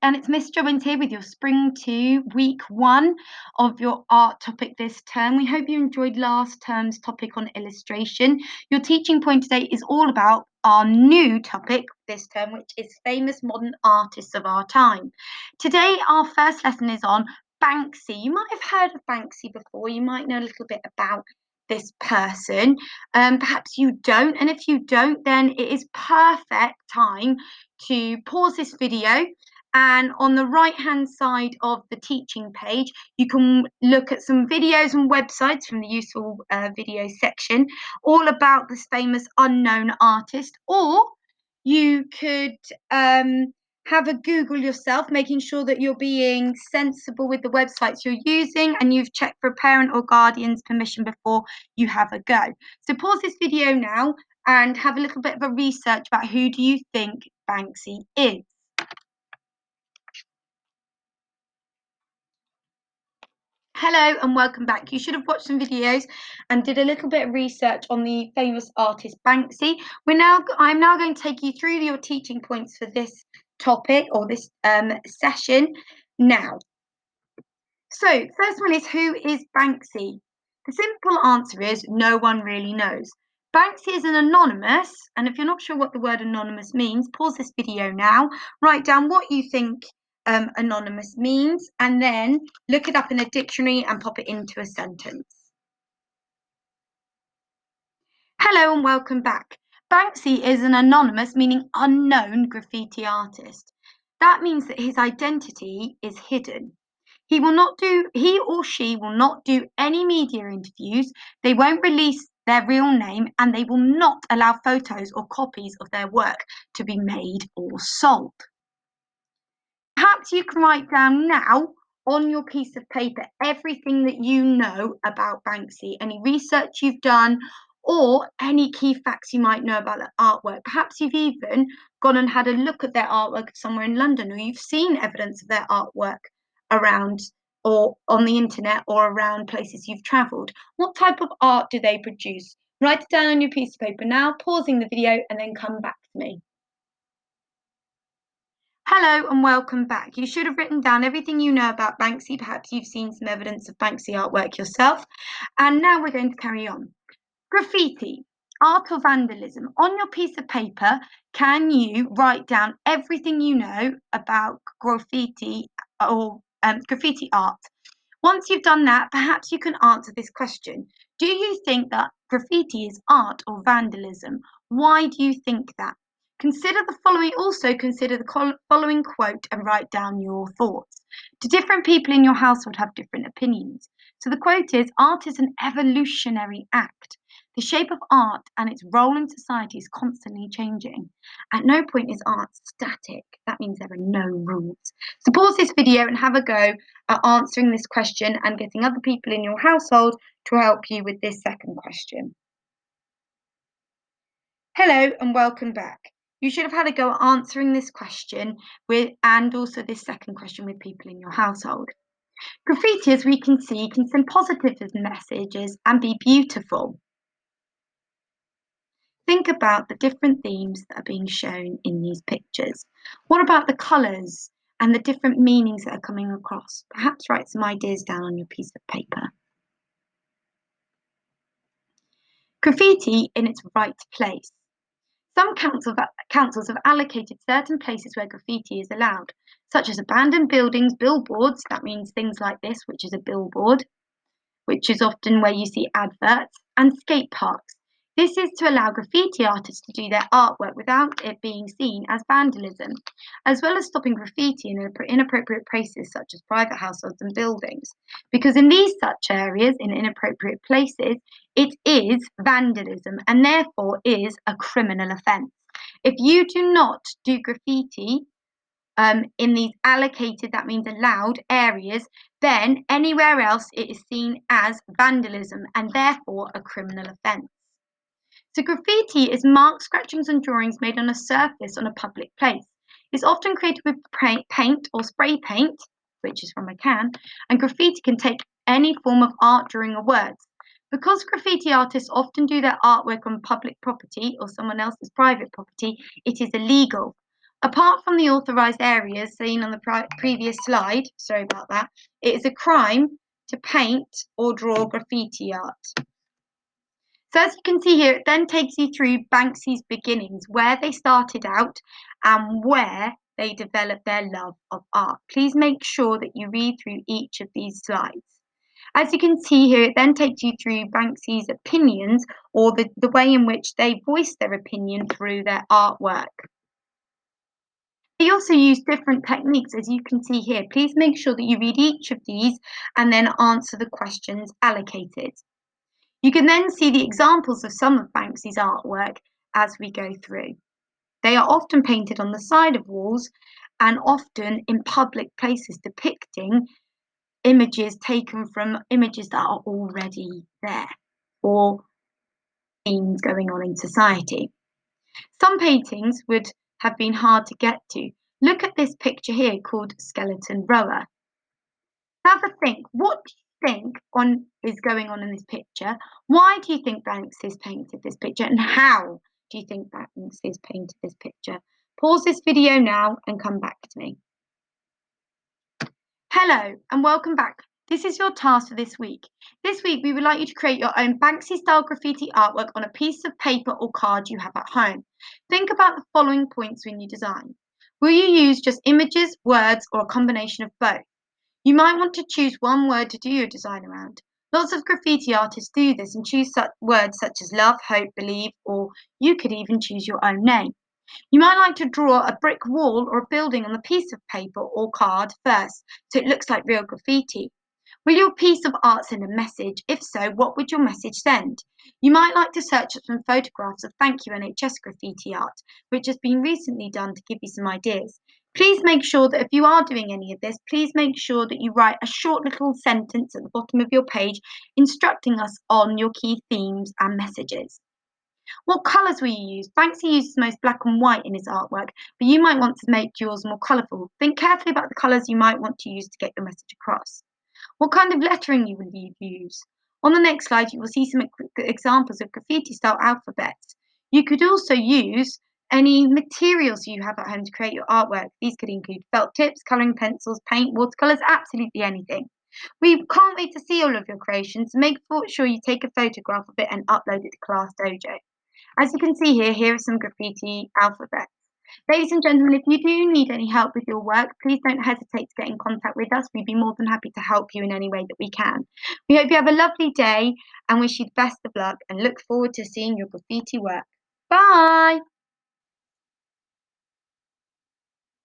and it's Miss Jobbins here with your Spring 2 Week 1 of your art topic this term. We hope you enjoyed last term's topic on illustration. Your teaching point today is all about our new topic this term, which is famous modern artists of our time. Today, our first lesson is on Banksy. You might have heard of Banksy before. You might know a little bit about this person. Perhaps you don't, and if you don't, then it is perfect time to pause this video, and on the right hand side of the teaching page you can look at some videos and websites from the useful video section all about this famous unknown artist, or you could have a Google yourself, making sure that you're being sensible with the websites you're using and you've checked for a parent or guardian's permission before you have a go. So pause this video now and have a little bit of a research about who do you think Banksy is. Hello and welcome back. You should have watched some videos and did a little bit of research on the famous artist Banksy. I'm now going to take you through your teaching points for this topic or this session now. So first one is, who is Banksy? The simple answer is no one really knows. Banksy is an anonymous, and if you're not sure what the word anonymous means, pause this video now, write down what you think anonymous means, and then look it up in a dictionary and pop it into a sentence. Hello and welcome back. Banksy is an anonymous, meaning unknown, graffiti artist. That means that his identity is hidden. He or she will not do any media interviews. They won't release their real name, and they will not allow photos or copies of their work to be made or sold. Perhaps you can write down now on your piece of paper everything that you know about Banksy, any research you've done, or any key facts you might know about the artwork. Perhaps you've even gone and had a look at their artwork somewhere in London, or you've seen evidence of their artwork around or on the internet or around places you've travelled. What type of art do they produce? Write it down on your piece of paper now, pausing the video, and then come back to me. Hello and welcome back. You should have written down everything you know about Banksy. Perhaps you've seen some evidence of Banksy artwork yourself. And now we're going to carry on. Graffiti, art or vandalism. On your piece of paper, can you write down everything you know about graffiti or graffiti art? Once you've done that, perhaps you can answer this question. Do you think that graffiti is art or vandalism? Why do you think that? Also consider the following quote and write down your thoughts. Do different people in your household have different opinions? So the quote is, art is an evolutionary act. The shape of art and its role in society is constantly changing. At no point is art static. That means there are no rules. So pause this video and have a go at answering this question and getting other people in your household to help you with this second question. Hello and welcome back. You should have had a go at answering this question and also this second question with people in your household. Graffiti, as we can see, can send positive messages and be beautiful. Think about the different themes that are being shown in these pictures. What about the colours and the different meanings that are coming across? Perhaps write some ideas down on your piece of paper. Graffiti in its right place. Some councils have allocated certain places where graffiti is allowed, such as abandoned buildings, billboards, that means things like this, which is a billboard, which is often where you see adverts, and skate parks. This is to allow graffiti artists to do their artwork without it being seen as vandalism, as well as stopping graffiti in inappropriate places such as private households and buildings. Because in these such areas, in inappropriate places, it is vandalism and therefore is a criminal offence. If you do not do graffiti in these allocated, that means allowed areas, then anywhere else it is seen as vandalism and therefore a criminal offence. So graffiti is marks, scratchings and drawings made on a surface on a public place. It's often created with paint or spray paint, which is from a can, and graffiti can take any form of art, drawing or words. Because graffiti artists often do their artwork on public property or someone else's private property, it is illegal. Apart from the authorised areas seen on the previous slide, sorry about that, it is a crime to paint or draw graffiti art. So as you can see here, it then takes you through Banksy's beginnings, where they started out and where they developed their love of art. Please make sure that you read through each of these slides. As you can see here, it then takes you through Banksy's opinions, or the way in which they voice their opinion through their artwork. They also use different techniques, as you can see here. Please make sure that you read each of these and then answer the questions allocated. You can then see the examples of some of Banksy's artwork as we go through. They are often painted on the side of walls and often in public places, depicting images taken from images that are already there or themes going on in society. Some paintings would have been hard to get to. Look at this picture here called Skeleton Rower. Have a think. What do you think is going on in this picture? Why do you think Banksy's painted this picture? And how do you think Banksy's painted this picture? Pause this video now and come back to me. Hello and welcome back. This is your task for this week. This week we would like you to create your own Banksy style graffiti artwork on a piece of paper or card you have at home. Think about the following points when you design. Will you use just images, words, or a combination of both? You might want to choose one word to do your design around. Lots of graffiti artists do this and choose words such as love, hope, believe, or you could even choose your own name. You might like to draw a brick wall or a building on the piece of paper or card first, so it looks like real graffiti. Will your piece of art send a message? If so, what would your message send? You might like to search up some photographs of Thank You NHS graffiti art, which has been recently done to give you some ideas. Please make sure that if you are doing any of this, please make sure that you write a short little sentence at the bottom of your page instructing us on your key themes and messages. What colours will you use? Banksy uses most black and white in his artwork, but you might want to make yours more colourful. Think carefully about the colours you might want to use to get your message across. What kind of lettering will you use? On the next slide, you will see some examples of graffiti-style alphabets. You could also use any materials you have at home to create your artwork. These could include felt tips, colouring pencils, paint, watercolours, absolutely anything. We can't wait to see all of your creations, so make sure you take a photograph of it and upload it to Class Dojo. As you can see here, here are some graffiti alphabets. Ladies and gentlemen, if you do need any help with your work, please don't hesitate to get in contact with us. We'd be more than happy to help you in any way that we can. We hope you have a lovely day and wish you the best of luck and look forward to seeing your graffiti work. Bye!